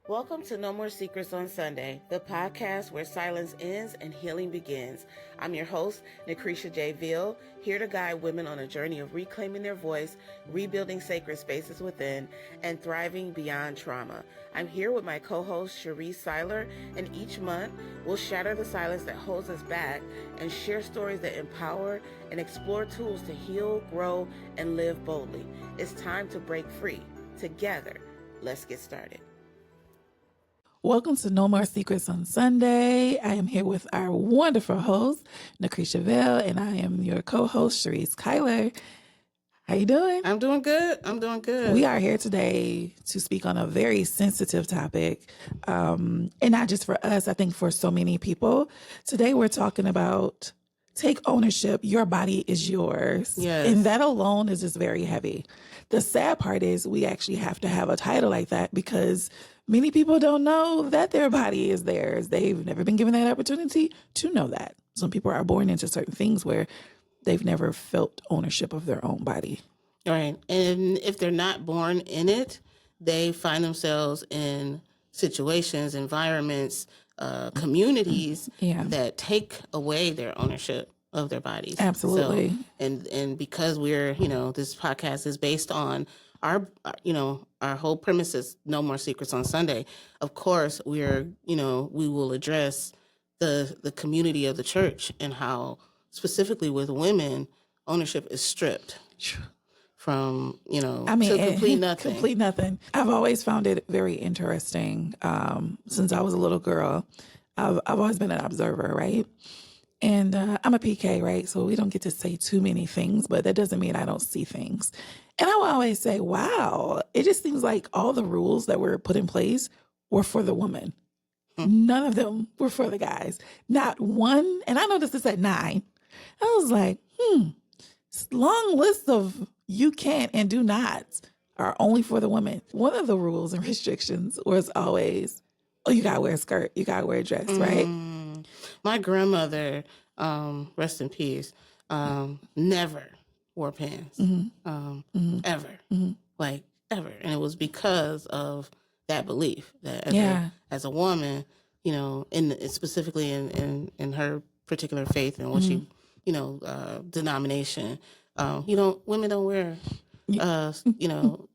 Welcome to No More Secrets on Sunday, the podcast where silence ends and healing begins. I'm your host, Nacrissa Ville, here to guide women on a journey of reclaiming their voice, rebuilding sacred spaces within, and thriving beyond trauma. I'm here with my co-host, Chariece, Cylar, and each month we'll shatter the silence that holds us back and share stories that empower and explore tools to heal, grow, and live boldly. It's time to break free. Together, let's get started. Welcome to No More Secrets on Sunday. I am here with our wonderful host, Nacrissa Ville, and I am your co-host, Chariece Cylar. How you doing? I'm doing good. We are here today to speak on a very sensitive topic, and not just for us, I think for so many people. Today we're talking about take ownership. Your body is yours. Yes. And that alone is just very heavy. The sad part is we actually have to have a title like that because many people don't know that their body is theirs. They've never been given that opportunity to know that. Some people are born into certain things where they've never felt ownership of their own body. Right. And if they're not born in it, they find themselves in situations, environments, communities that take away their ownership of their bodies. Absolutely. So, and because we're, this podcast is based on our whole premise is No More Secrets on Sunday. Of course, we will address the community of the church and how specifically with women, ownership is stripped from, to complete nothing. Complete nothing. I've always found it very interesting. Since I was a little girl, I've always been an observer, right? And I'm a PK, right? So we don't get to say too many things, but that doesn't mean I don't see things. And I will always say, wow, it just seems like all the rules that were put in place were for the woman. None of them were for the guys. Not one. And I know this is at 9. I was like, long list of you can't and do nots are only for the women. One of the rules and restrictions was always, you got to wear a skirt. You got to wear a dress, right? My grandmother, rest in peace, never wore pants, ever, like ever. And it was because of that belief that as a woman, specifically in her particular faith and what she, denomination, women don't wear,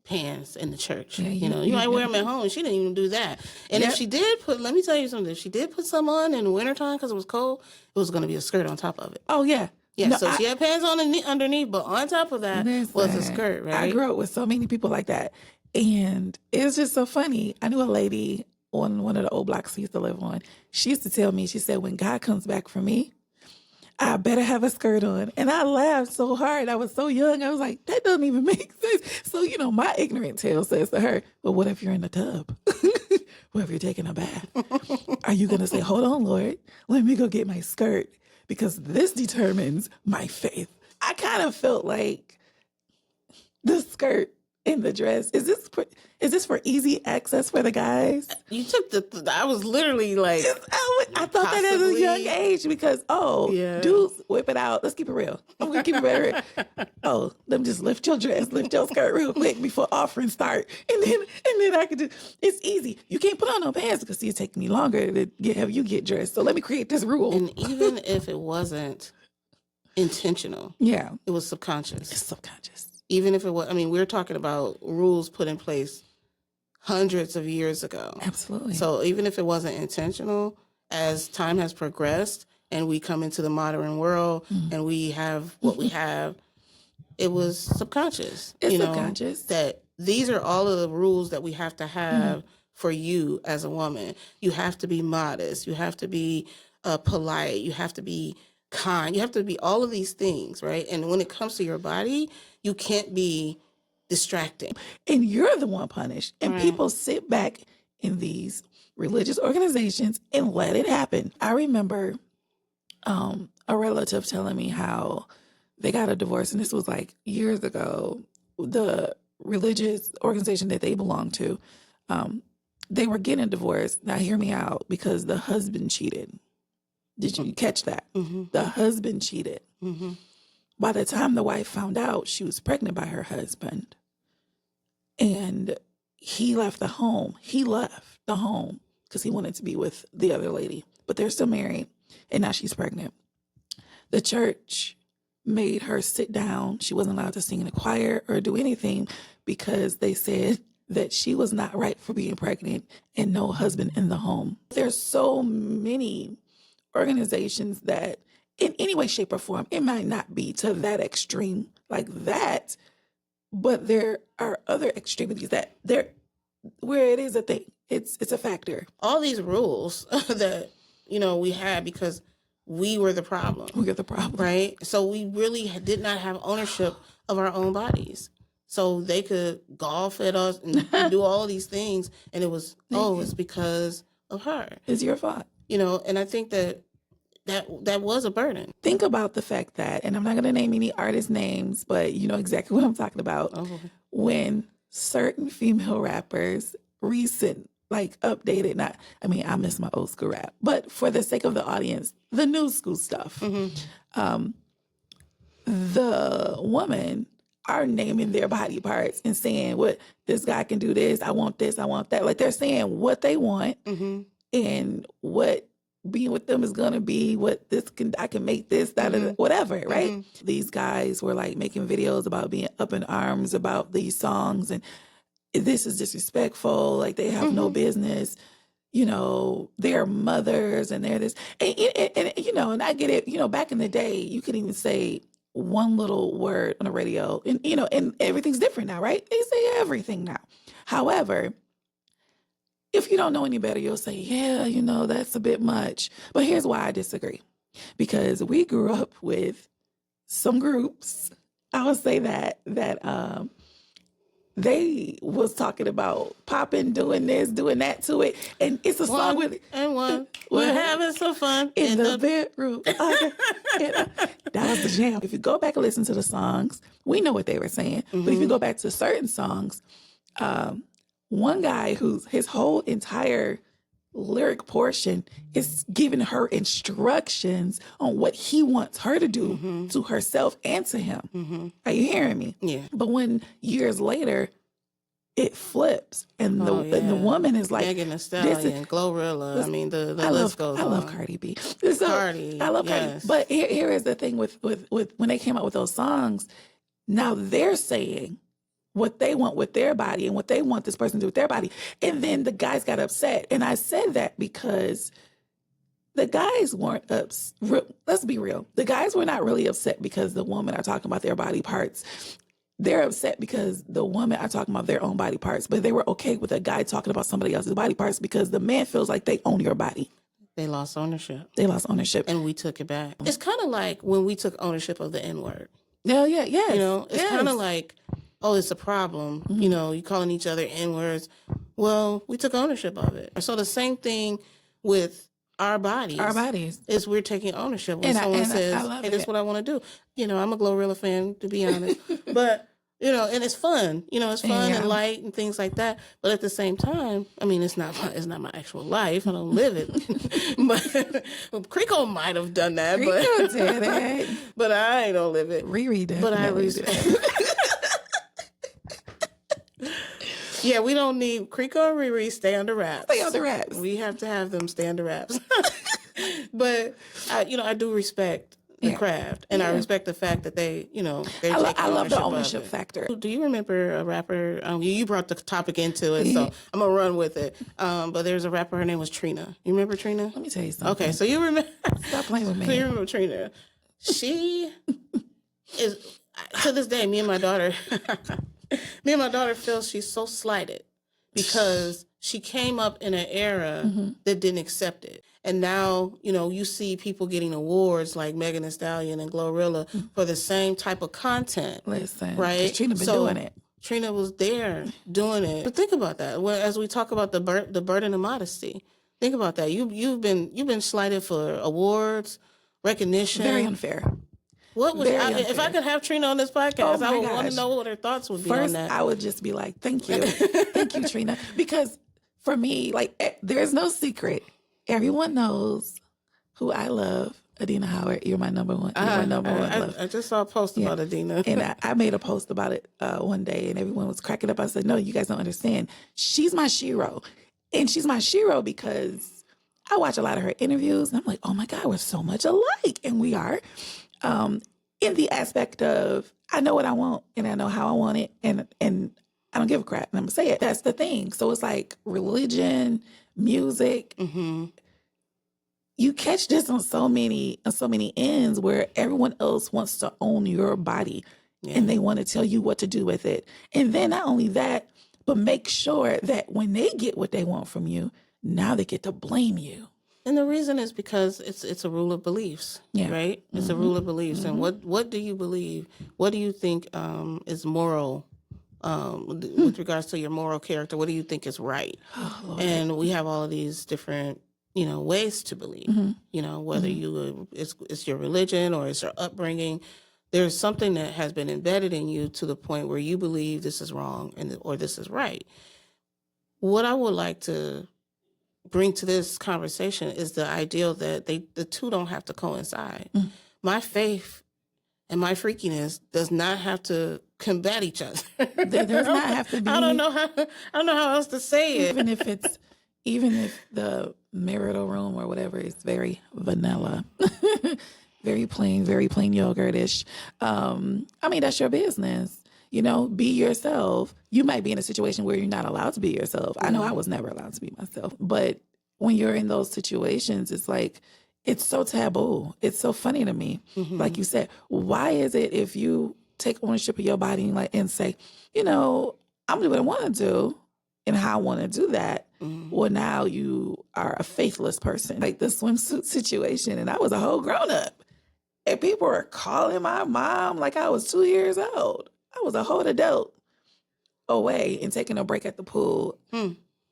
pants in the church. You might wear them at home. She didn't even do that. And if she did let me tell you something, if she did put some on in the wintertime because it was cold, it was going to be a skirt on top of it. Oh, yeah. Yeah, no, so she had pants on underneath, but on top of that was a skirt, right? I grew up with so many people like that. And it was just so funny. I knew a lady on one of the old blocks we used to live on. She used to tell me, she said, when God comes back for me, I better have a skirt on. And I laughed so hard. I was so young. I was like, that doesn't even make sense. So, my ignorant tail says to her, well, what if you're in the tub? What if you're taking a bath? Are you going to say, hold on, Lord, let me go get my skirt because this determines my faith? I kind of felt like the skirt in the dress, is this for easy access for the guys? You took I was literally like, I thought that at a young age because, dudes whip it out. Let's keep it real. I'm going to keep it real. Let me just lift your dress, lift your skirt real quick before offering start. And then I could it's easy. You can't put on no pants because it's taking me longer to have you get dressed. So let me create this rule. And even if it wasn't intentional, it was subconscious. It's subconscious. Even if it was, we're talking about rules put in place hundreds of years ago. Absolutely. So even if it wasn't intentional, as time has progressed and we come into the modern world and we have what we have, it was subconscious. It's subconscious. That these are all of the rules that we have to have for you as a woman. You have to be modest. You have to be polite. You have to be kind. You have to be all of these things, right? And when it comes to your body, you can't be distracting. And you're the one punished. And people sit back in these religious organizations and let it happen. I remember a relative telling me how they got a divorce, and this was like years ago. The religious organization that they belonged to, they were getting a divorce. Now hear me out, because the husband cheated. Did you catch that? The husband cheated. By the time the wife found out, she was pregnant by her husband. And he left the home. He left. the home because he wanted to be with the other lady. But they're still married, and now she's pregnant. The church made her sit down. She wasn't allowed to sing in the choir or do anything because they said that she was not right for being pregnant and no husband in the home. There's so many organizations that in any way, shape, or form, it might not be to that extreme like that, but there are other extremities that where it is a thing. It's a factor. All these rules that, we had because we were the problem. We are the problem. Right? So we really did not have ownership of our own bodies. So they could golf at us and do all these things. And it was, it's because of her. It's your fault. And I think that was a burden. Think about the fact that, and I'm not going to name any artist names, but you know exactly what I'm talking about. Oh. When certain female rappers updated, I miss my old school rap, but for the sake of the audience, the new school stuff, the women are naming their body parts and saying, what, this guy can do this, I want this, I want that. Like they're saying what they want and what being with them is gonna be, what I can make this, that, whatever, right? These guys were like making videos about being up in arms about these songs and this is disrespectful, like they have no business, they're mothers and they're this. And I get it, back in the day, you could even say one little word on the radio and everything's different now, right? They say everything now. However, if you don't know any better, you'll say, yeah, that's a bit much. But here's why I disagree. Because we grew up with some groups, I would say that they was talking about popping, doing this, doing that to it. And it's a song with... And one. We're having some fun. In the bedroom. Okay. That was the jam. If you go back and listen to the songs, we know what they were saying. But if you go back to certain songs, one guy his whole entire lyric portion is giving her instructions on what he wants her to do to herself and to him. Are you hearing me? Yeah. But when years later it flips and the woman is like Megan Thee Stallion, Glorilla. The list goes on. I love Cardi B. So, Cardi. I love Cardi. But here is the thing with when they came out with those songs, now they're saying what they want with their body and what they want this person to do with their body. And then the guys got upset. And I said that because the guys weren't let's be real. The guys were not really upset because the women are talking about their body parts. They're upset because the women are talking about their own body parts. But they were okay with a guy talking about somebody else's body parts because the man feels like they own your body. They lost ownership. And we took it back. It's kind of like when we took ownership of the N-word. Yeah, yes. It's kind of like, it's a problem. You calling each other N-words. Well, we took ownership of it. So the same thing with our bodies. Our bodies. Is we're taking ownership. When someone says, hey, this is what I want to do. I'm a Glorilla fan, to be honest. But, and it's fun. It's fun and light and things like that. But at the same time, it's not my actual life. I don't live it. But Crico might have done that. Crico did it. But I don't live it. Riri did. But I respect. Yeah, we don't need Crico and Riri stay under wraps. Stay under wraps. We have to have them stay under wraps. But I do respect the craft, and I respect the fact that they, I love the ownership factor. Do you remember a rapper? You brought the topic into it, so I'm gonna run with it. But there's a rapper. Her name was Trina. You remember Trina? Let me tell you something. Okay, so you remember? Stop playing with me. So you remember Trina? She is to this day. Me and my daughter feel she's so slighted because she came up in an era that didn't accept it. And now, you see people getting awards like Megan Thee Stallion and Glorilla for the same type of content. Listen, right? Trina been doing it. Trina was there doing it. But think about that. As we talk about the burden of modesty, think about that. You've been slighted for awards, recognition. Very unfair. What was if I could have Trina on this podcast, I would want to know what her thoughts would be on that. First, I would just be like, thank you. Thank you, Trina. Because for me, there's no secret. Everyone knows who I love. Adina Howard, you're my number one. You're my number one love. I just saw a post about Adina. And I made a post about it one day, and everyone was cracking up. I said, no, you guys don't understand. She's my shero. And she's my shero because I watch a lot of her interviews and I'm like, oh my God, we're so much alike. And we are. In the aspect of, I know what I want and I know how I want it. And I don't give a crap. And I'm going to say it. That's the thing. So it's like religion, music. Mm-hmm. You catch this on so many ends where everyone else wants to own your body and they want to tell you what to do with it. And then not only that, but make sure that when they get what they want from you, now they get to blame you. And the reason is because it's a rule of beliefs, right? It's a rule of beliefs. And what do you believe? What do you think is moral with regards to your moral character? What do you think is right? Oh, and we have all of these different, ways to believe, whether it's your religion or it's your upbringing. There's something that has been embedded in you to the point where you believe this is wrong or this is right. What I would like to bring to this conversation is the ideal that the two don't have to coincide. My faith and my freakiness does not have to combat each other. There does not have to be. I don't know how else to say it. Even if the marital room or whatever is very vanilla, very plain yogurt-ish. I mean, that's your business. Be yourself. You might be in a situation where you're not allowed to be yourself. I know I was never allowed to be myself. But when you're in those situations, it's like, it's so taboo. It's so funny to me. Like you said, why is it if you take ownership of your body and say, I'm doing what I want to do and how I want to do that, well, now you are a faithless person. Like the swimsuit situation, and I was a whole grown-up. And people were calling my mom like I was 2 years old. I was a whole adult away and taking a break at the pool.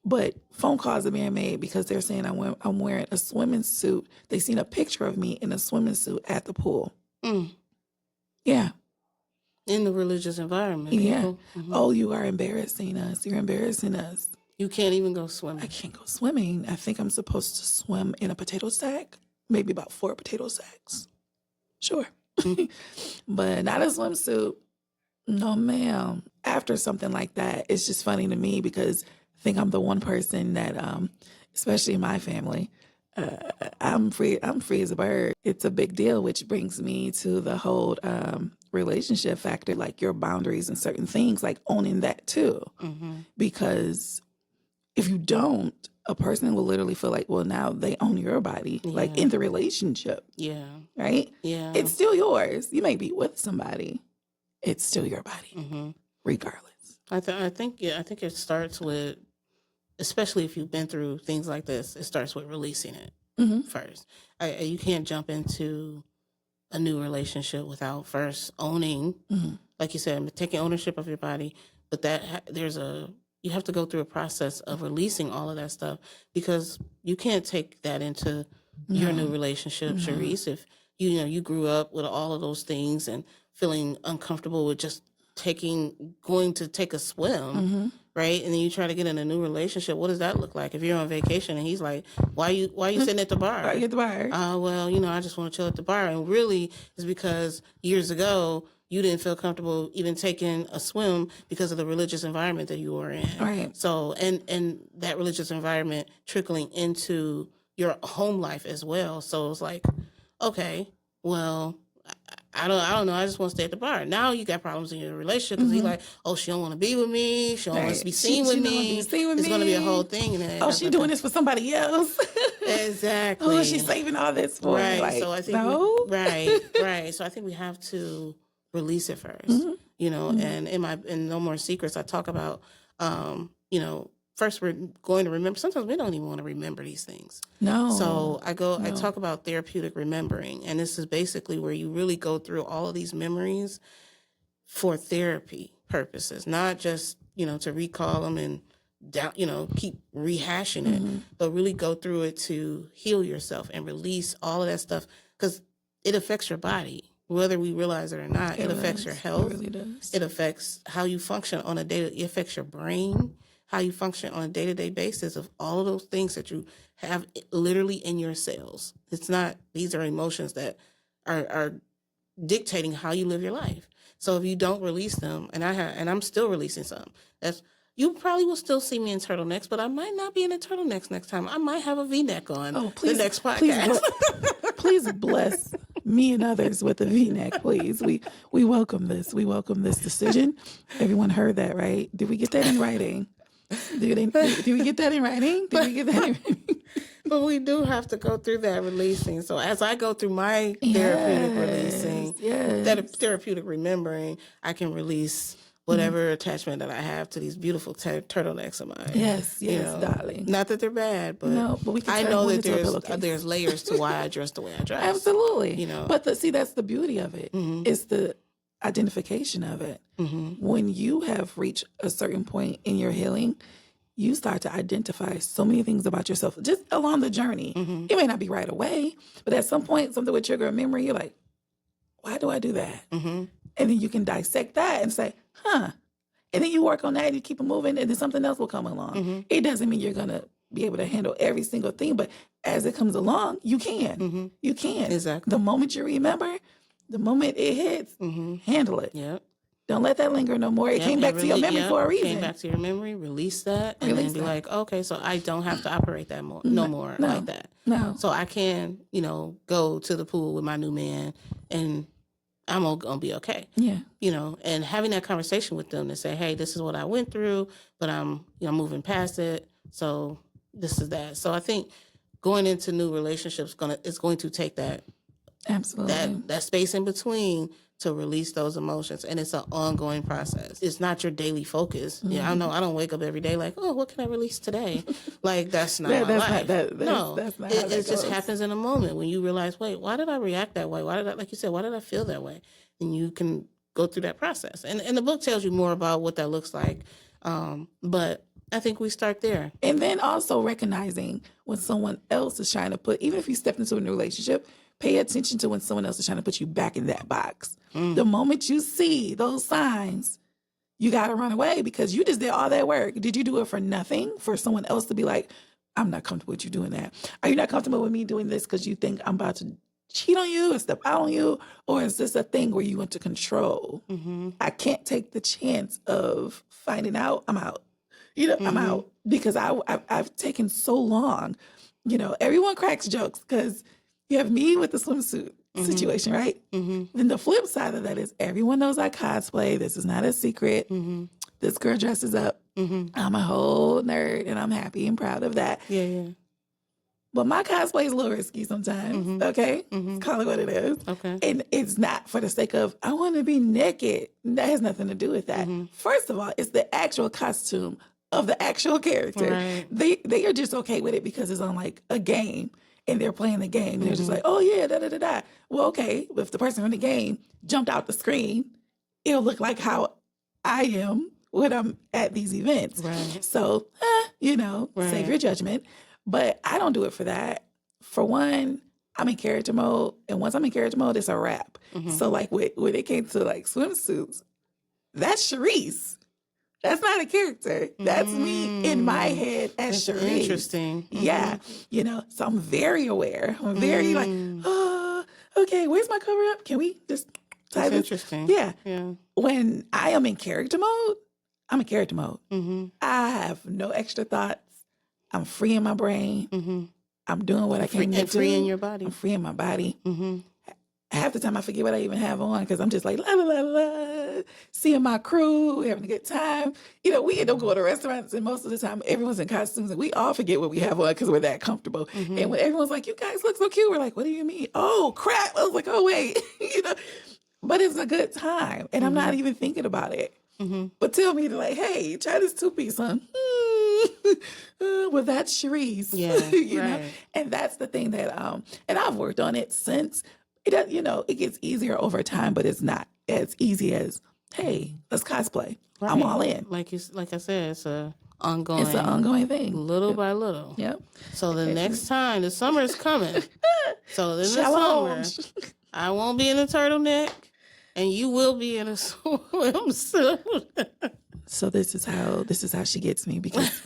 But phone calls are being made because they're saying I'm wearing a swimming suit. They seen a picture of me in a swimming suit at the pool. Yeah. In the religious environment. Yeah. Oh, you are embarrassing us. You're embarrassing us. You can't even go swimming. I can't go swimming. I think I'm supposed to swim in a potato sack. Maybe about 4 potato sacks. Sure. But not a swimsuit. No, ma'am. After something like that, it's just funny to me because I think I'm the one person that, especially in my family, I'm free as a bird. It's a big deal, which brings me to the whole relationship factor, like your boundaries and certain things, like owning that too. Because if you don't, a person will literally feel like, well, now they own your body, like in the relationship. Yeah. Right? Yeah. It's still yours. You may be with somebody. It's still your body, regardless. I think it starts with, especially if you've been through things like this, it starts with releasing it first. You can't jump into a new relationship without first owning, like you said, taking ownership of your body. But you have to go through a process of releasing all of that stuff because you can't take that into your new relationship, Chariece. If you grew up with all of those things and feeling uncomfortable with just going to take a swim, right? And then you try to get in a new relationship. What does that look like? If you're on vacation and he's like, why you sitting at the bar? Why you at the bar? Well, I just want to chill at the bar. And really it's because years ago, you didn't feel comfortable even taking a swim because of the religious environment that you were in. Right. So, and that religious environment trickling into your home life as well. So it's like, okay, well, I don't know. I just want to stay at the bar. Now you got problems in your relationship because he's like, oh, she don't want to be with me. She don't want to be seen with me. It's going to be a whole thing. And she's doing this for somebody else. Exactly. Oh, she's saving all this for me. Like, so I think no. Right. So I think we have to release it first. And in No More Secrets, I talk about, first we're going to remember. Sometimes we don't even want to remember these things. No. So I talk about therapeutic remembering. And this is basically where you really go through all of these memories for therapy purposes, not just, to recall them and keep rehashing it, but really go through it to heal yourself and release all of that stuff because it affects your body. Whether we realize it or not, it affects your health. It really does. It affects how you function on a day. It affects your brain, how you function on a day-to-day basis of all of those things that you have literally in your cells. It's not, these are emotions that are dictating how you live your life. So if you don't release them, and I'm still releasing some, you probably will still see me in turtlenecks, but I might not be in a turtlenecks next time. I might have a V-neck on the next podcast. Please bless me and others with a V-neck, please. We welcome this. We welcome this decision. Everyone heard that, right? Did we get that in writing? Did we get that in writing? Did we get that in writing? But we do have to go through that releasing. So as I go through my therapeutic releasing, that therapeutic remembering, I can release whatever attachment that I have to these beautiful turtlenecks of mine. Yes, darling. Not that they're bad, but, we can I know that there's layers to why I dress the way I dress. Absolutely. But that's the beauty of it. It's the identification of it. When you have reached a certain point in your healing, you start to identify so many things about yourself just along the journey. It may not be right away, but at some point, something would trigger a memory. You're like, why do I do that? And then you can dissect that and say, and then you work on that and you keep it moving, and then something else will come along. It doesn't mean you're going to be able to handle every single thing, but as it comes along, you can. You can. Exactly. The moment you remember, the moment it hits, handle it. Yep. Don't let that linger no more. It came back to your memory for a reason. Came back to your memory, release that, and then be like, okay, so I don't have to operate that no more like that. No. So I can, go to the pool with my new man, and I'm gonna be okay. Yeah. And having that conversation with them to say, hey, this is what I went through, but I'm, moving past it. So this is that. So I think going into new relationships is going to take that. Absolutely. That space in between to release those emotions, and it's an ongoing process. It's not your daily focus. Yeah, I know. I don't wake up every day like, oh, what can I release today? Like that's not my life. That's not how it just happens in a moment when you realize, wait, why did I react that way? Why did I, like you said, why did I feel that way? And you can go through that process. And the book tells you more about what that looks like. But I think we start there. And then also recognizing when someone else is trying to even if you step into a new relationship, pay attention to when someone else is trying to put you back in that box. The moment you see those signs, you got to run away because you just did all that work. Did you do it for nothing? For someone else to be like, I'm not comfortable with you doing that. Are you not comfortable with me doing this because you think I'm about to cheat on you or step out on you? Or is this a thing where you want to control? I can't take the chance of finding out. I'm out. I'm out because I've taken so long. Everyone cracks jokes because you have me with the swimsuit situation, right? Then the flip side of that is everyone knows I cosplay. This is not a secret. This girl dresses up. I'm a whole nerd, and I'm happy and proud of that. Yeah. But my cosplay is a little risky sometimes, okay? Call it what it is. Okay. And it's not for the sake of, I want to be naked. That has nothing to do with that. First of all, it's the actual costume of the actual character. Right. They are just okay with it because it's on like a game. And they're playing the game. And they're just like, oh, yeah, da-da-da-da. Well, okay, if the person in the game jumped out the screen, it'll look like how I am when I'm at these events. Right. So, save your judgment. But I don't do it for that. For one, I'm in character mode. And once I'm in character mode, it's a wrap. So, like, when it came to, like, swimsuits, that's Chariece. That's not a character. That's me in my head as Chariece. Interesting. Yeah. So I'm very aware. I'm very like, oh, okay, where's my cover up? Can we just tie this? Interesting. Yeah. Yeah. When I am in character mode, I'm in character mode. I have no extra thoughts. I'm free in my brain. I'm doing what I can do. And free in your body. I'm free in my body. Half the time I forget what I even have on because I'm just like, la, la, la, la, seeing my crew, having a good time. We end up going to restaurants, and most of the time everyone's in costumes, and we all forget what we have on because we're that comfortable. And when everyone's like, you guys look so cute, we're like, what do you mean? Oh, crap. I was like, oh, wait. But it's a good time, and I'm not even thinking about it. But tell me to like, hey, try this two-piece on. Well, that's Chariece. Yeah, know? And that's the thing that, and I've worked on it since. It does, it gets easier over time, but it's not as easy as, hey, let's cosplay. Right. I'm all in. Like I said, it's an ongoing. It's an ongoing thing. Little by little. Yep. So the next time, the summer is coming. So in the Shalom. summer, I won't be in a turtleneck, and you will be in a swimsuit. So this is how she gets me, because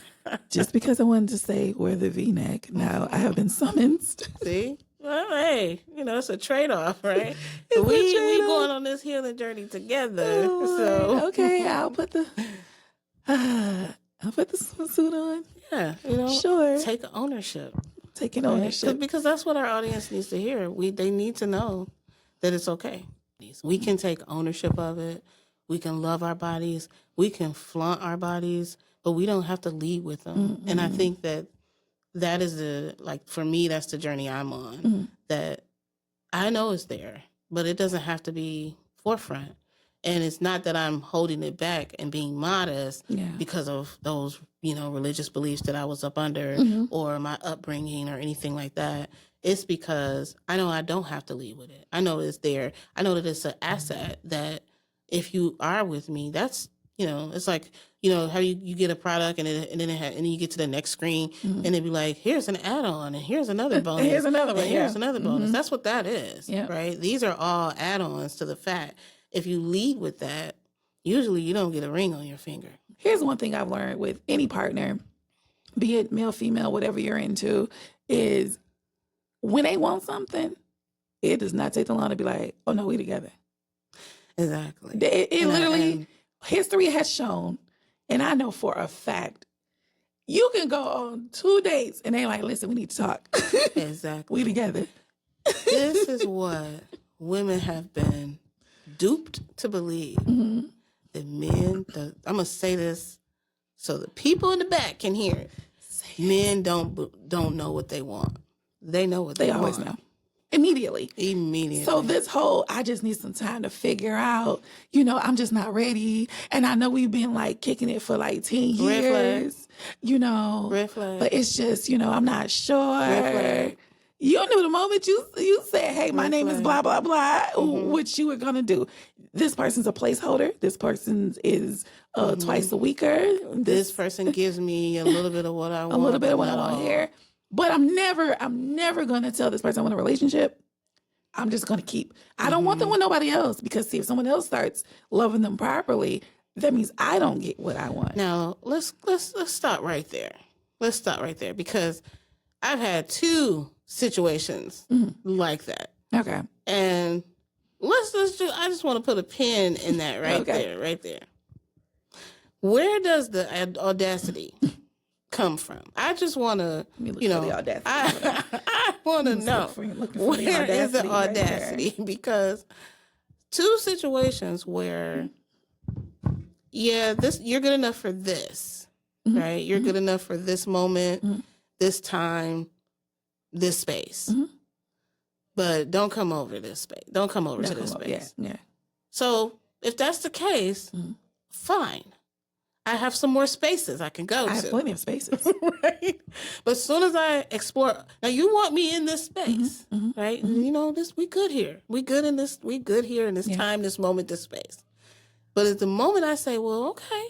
just because I wanted to say wear the V-neck, now I have been summoned. See? Well, hey, it's a trade-off, right? We going on this healing journey together. Oh, so okay, I'll put the swimsuit on. Yeah, Sure. take ownership. Taking ownership. Because that's what our audience needs to hear. They need to know that it's okay. We can take ownership of it. We can love our bodies. We can flaunt our bodies, but we don't have to lead with them. Mm-hmm. And I think that is for me, that's the journey I'm on. Mm-hmm. That I know is there, but it doesn't have to be forefront. And it's not that I'm holding it back and being modest because of those, religious beliefs that I was up under or my upbringing or anything like that. It's because I know I don't have to lead with it. I know it's there. I know that it's an asset that if you are with me, that's, it's like, how you get a product and then you get to the next screen and it'd be like, here's an add-on and here's another bonus. Here's another one. Here's another bonus. Mm-hmm. That's what that is, yeah. Right? These are all add-ons to the fact. If you lead with that, usually you don't get a ring on your finger. Here's one thing I've learned with any partner, be it male, female, whatever you're into, is when they want something, it does not take them long to be like, oh, no, we together. Exactly. It literally, history has shown, and I know for a fact, you can go on 2 dates and they like, listen, we need to talk. Exactly. We together. This is what women have been duped to believe that men, I'm going to say this so the people in the back can hear it. Men don't know what they want. They know what they want. Always know. Immediately. So this whole, I just need some time to figure out, I'm just not ready. And I know we've been like kicking it for like 10 years, Red flag. But it's just, I'm not sure. Red flag. You knew the moment you said, hey, my name is blah, blah, blah, what you were going to do. This person's a placeholder. This person is twice a weeker. This person gives me a little bit of what I want. A little bit of what I want here. But I'm never going to tell this person I want a relationship. I'm just going to keep. I don't want them with nobody else because, see, if someone else starts loving them properly, that means I don't get what I want. Now, let's stop right there. Let's stop right there because I've had 2 situations like that. Okay. And I just want to put a pin in that right there. Where does the audacity come from? I just want to, the audacity. I want to know where is the audacity? Right, because 2 situations where, you're good enough for this, right? You're good enough for this moment, this time, this space. But don't come over this space. Don't come over to this space. Yeah. So if that's the case, fine. I have some more spaces I can go to. I have plenty of spaces. Right? But as soon as I explore, now you want me in this space, right? This we good here. We good in this. We good here in this time, this moment, this space. But at the moment I say, well, okay.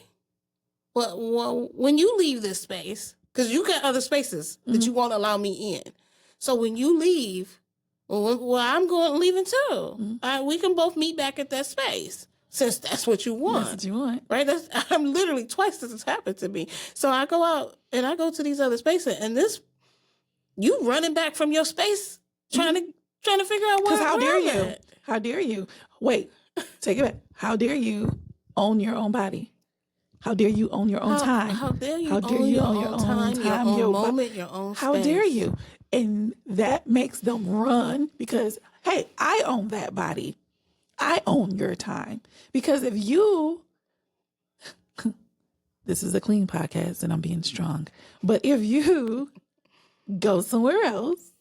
Well, when you leave this space, because you got other spaces that you won't allow me in. So when you leave, well, I'm leaving too. We can both meet back at that space. Since that's what you want. That's what you want. Right? I'm literally twice this has happened to me. So I go out and I go to these other spaces and you running back from your space trying to figure out why. Because how dare you? At. How dare you? Wait, take it back. How dare you own your own body? How dare you own your own time? How dare you own your own time, your own moment, your own space? How dare you? And that makes them run because, hey, I own that body. I own your time. Because if you, this is a clean podcast and I'm being strong, but if you go somewhere else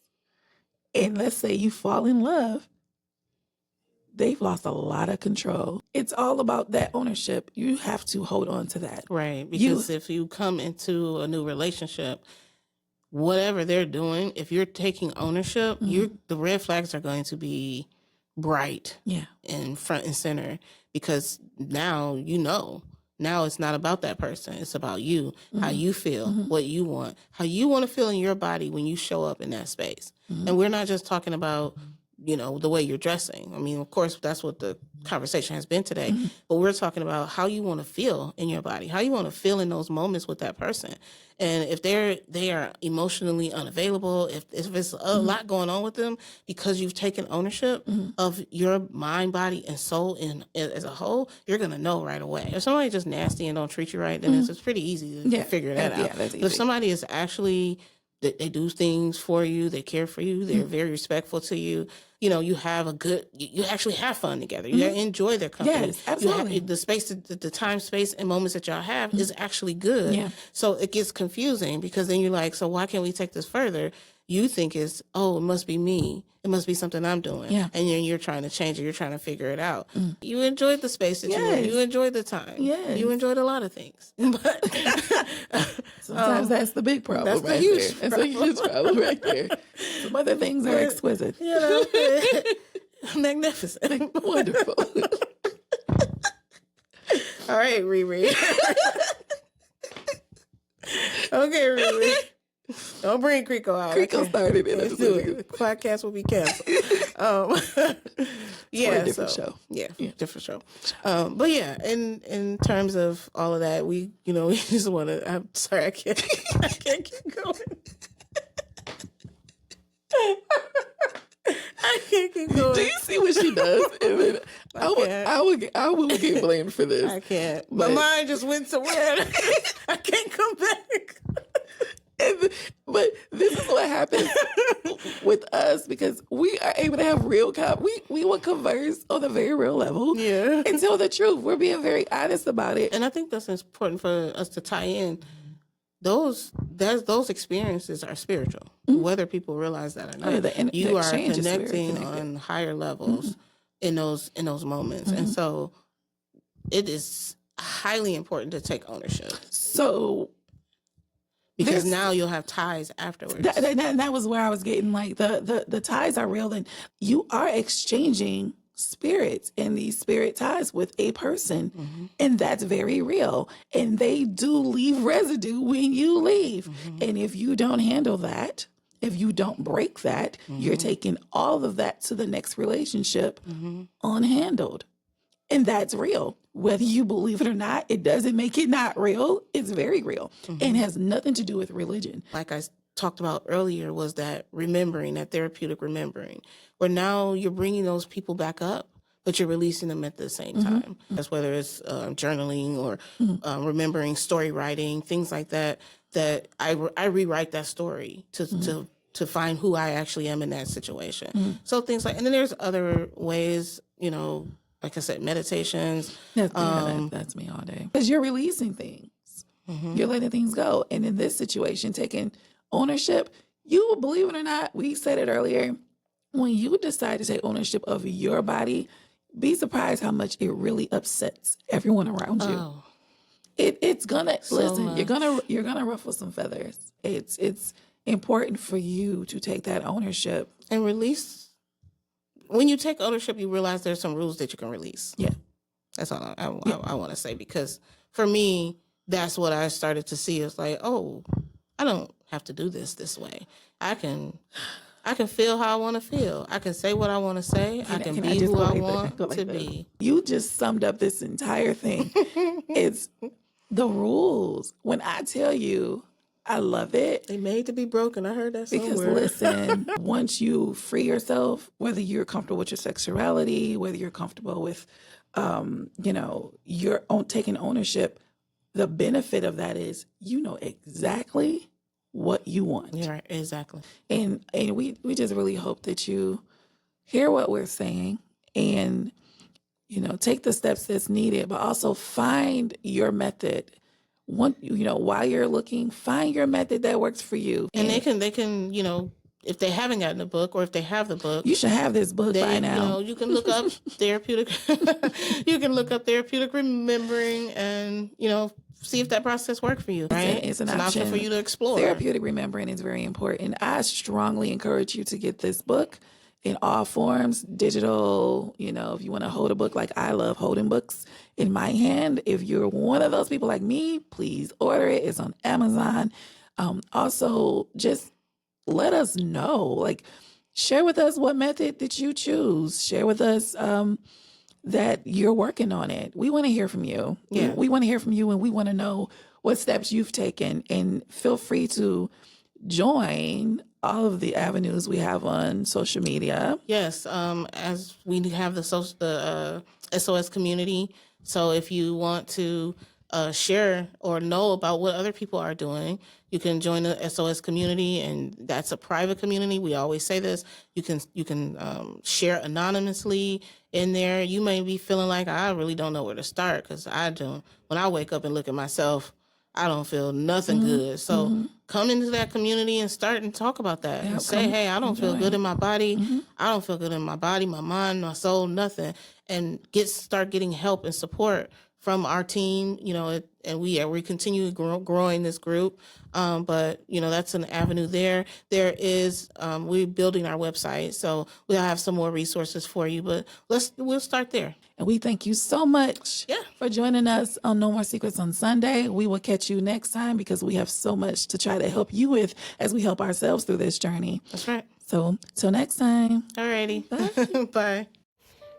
and let's say you fall in love, they've lost a lot of control. It's all about that ownership. You have to hold on to that. Right. Because if you come into a new relationship, whatever they're doing, if you're taking ownership, the red flags are going to be bright and front and center because now now it's not about that person, it's about you, how you feel, what you want, how you want to feel in your body when you show up in that space. And we're not just talking about the way you're dressing. I mean, of course, that's what the conversation has been today, but we're talking about how you want to feel in your body, how you want to feel in those moments with that person. And if they are emotionally unavailable, if it's a lot going on with them, because you've taken ownership of your mind, body, and soul as a whole, you're going to know right away. If somebody's just nasty and don't treat you right, then it's pretty easy to figure that out. That's easy. But if somebody is actually, they do things for you, they care for you, they're very respectful to you, you have you actually have fun together. You enjoy their company. Yes, absolutely. The space, the time, space, and moments that y'all have is actually good. Yeah. So it gets confusing, because then you're like, so why can't we take this further? You think it must be me. It must be something I'm doing. Yeah. And then you're trying to change it. You're trying to figure it out. You enjoyed the space that you enjoyed the time. Yes. You enjoyed a lot of things. But sometimes that's the big problem. That's the right huge there. That's a huge problem right there. Some other things are exquisite. Magnificent. Wonderful. All right, Riri. Okay, Riri. Don't bring Creco out. Creco started it. Let's do it. Podcast will be canceled. Yeah, different show. Yeah, different show. But yeah, in terms of all of that, we just want to. I'm sorry, I can't keep going. I can't keep going. Do you see what she does? And then I will get blamed for this. I can't. My mind just went somewhere. I can't come back. But this is what happens with us, because we are able to have real we will converse on a very real level and tell the truth. We're being very honest about it. And I think that's important for us to tie in. Those experiences are spiritual, whether people realize that or not. You are connecting on higher levels in those moments. And so it is highly important to take ownership. So because now you'll have ties afterwards. That was where I was getting, like, the ties are real, and you are exchanging spirits and these spirit ties with a person, and that's very real. And they do leave residue when you leave. And if you don't handle that, if you don't break that, you're taking all of that to the next relationship unhandled. And that's real. Whether you believe it or not, it doesn't make it not real. It's very real and has nothing to do with religion. Like I talked about earlier, was that remembering, that therapeutic remembering, where now you're bringing those people back up, but you're releasing them at the same time. That's whether it's journaling or remembering, story writing, things like that, that I rewrite that story to find who I actually am in that situation. So things like, and then there's other ways, like I said, meditations. That's me all day. Because you're releasing things. You're letting things go. And in this situation, taking ownership, you, believe it or not, we said it earlier, when you decide to take ownership of your body, be surprised how much it really upsets everyone around you. Oh. It's gonna, So listen, much. you're gonna ruffle some feathers. It's important for you to take that ownership. And release. When you take ownership, you realize there's some rules that you can release. Yeah. That's all I want to say, because for me, that's what I started to see. It's like, oh, I don't have to do this way. I can feel how I want to feel. I can say what I want to say. I can be who I want to be. You just summed up this entire thing. It's the rules. When I tell you, I love it. They made to be broken. I heard that somewhere. Because listen, once you free yourself, whether you're comfortable with your sexuality, whether you're comfortable with, your own taking ownership, the benefit of that is you know exactly what you want. Yeah, right, exactly. And we just really hope that you hear what we're saying and, take the steps that's needed, but also find your method. While you're looking, find your method that works for you. And they can, if they haven't gotten the book, or if they have the book, you should have this book by now. You can look up therapeutic. You can look up therapeutic remembering, and see if that process works for you. Right, it's an option for you to explore. Therapeutic remembering is very important. I strongly encourage you to get this book in all forms, digital. If you want to hold a book, like I love holding books in my hand. If you're one of those people like me, please order it. It's on Amazon. Also, just let us know. share with us what method that you choose. Share with us that you're working on it. We want to hear from you. Yeah. We want to hear from you, and we want to know what steps you've taken. And feel free to join all of the avenues we have on social media. Yes, as we have the SOS community. So if you want to share or know about what other people are doing, you can join the SOS community, and that's a private community. We always say this. You can share anonymously in there. You may be feeling like, I really don't know where to start, because I don't. When I wake up and look at myself, I don't feel nothing good. So come into that community and start and talk about that. And say, hey, I don't feel good in my body. I don't feel good in my body, my mind, my soul, nothing. And start getting help and support from our team, and we continue growing this group. But, that's an avenue there. There is, we're building our website, so we'll have some more resources for you, but we'll start there. And we thank you so much for joining us on No More Secrets on Sunday. We will catch you next time, because we have so much to try to help you with as we help ourselves through this journey. That's right. So till next time. All righty. Bye. Bye.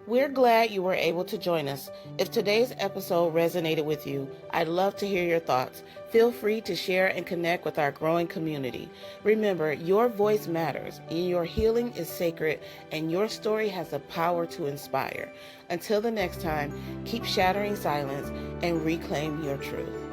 We're glad you were able to join us. If today's episode resonated with you, I'd love to hear your thoughts. Feel free to share and connect with our growing community. Remember, your voice matters, and your healing is sacred, and your story has the power to inspire. Until the next time, keep shattering silence and reclaim your truth.